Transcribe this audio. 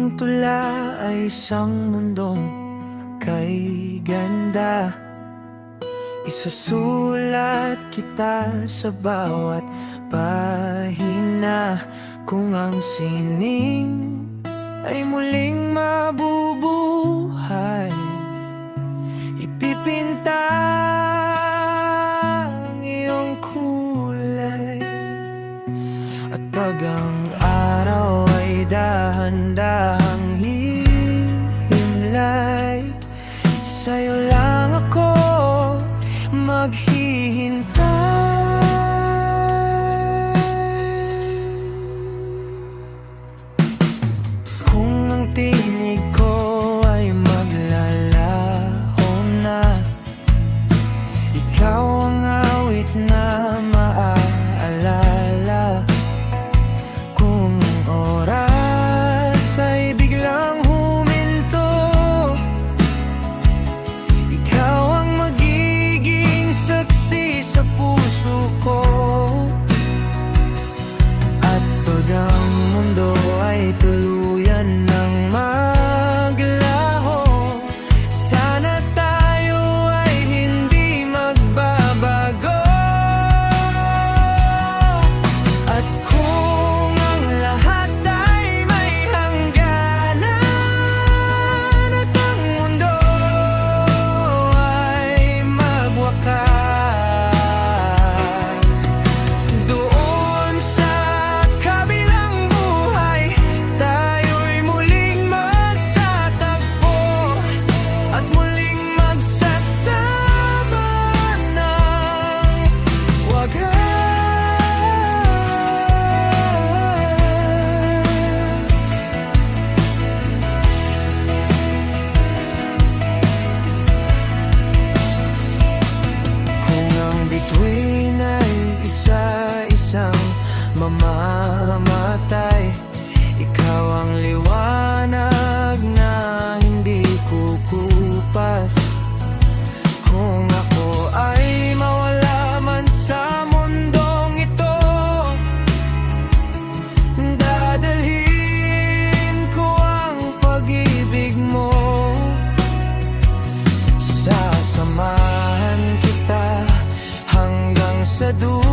aking tula ay isang mundong kay ganda. Isusulat kita sa bawat pahina. Kung ang sining ay muling mabubuhay, ipipinta ang iyong kulay. At pag ang araw ay dahan-dahang hihimlay, sa'yo lang ako maghihintay. Kung ang tinig ko ay maglalaho na, ikaw ang awit na maaalala. Kung ang oras ay biglang huminto, ikaw ang magiging saksi sa puso ko. At pag ang mundo ay tuluyan ng maglaho, sana tayo ay hindi magbabago. At kung ang lahat ay may hangganan, at ang mundo ay magwakas, doon sa kabilang buhay tayo'y muling magtatagpo at muling magsasama ng wagas. Kung ang bituin ay isa-isang mamamatay, ikaw ang liwanag na hindi kukupas. Kung ako ay mawala man sa mundong ito, dadalhin ko ang pag-ibig mo. Sasamahan kita hanggang sa dulo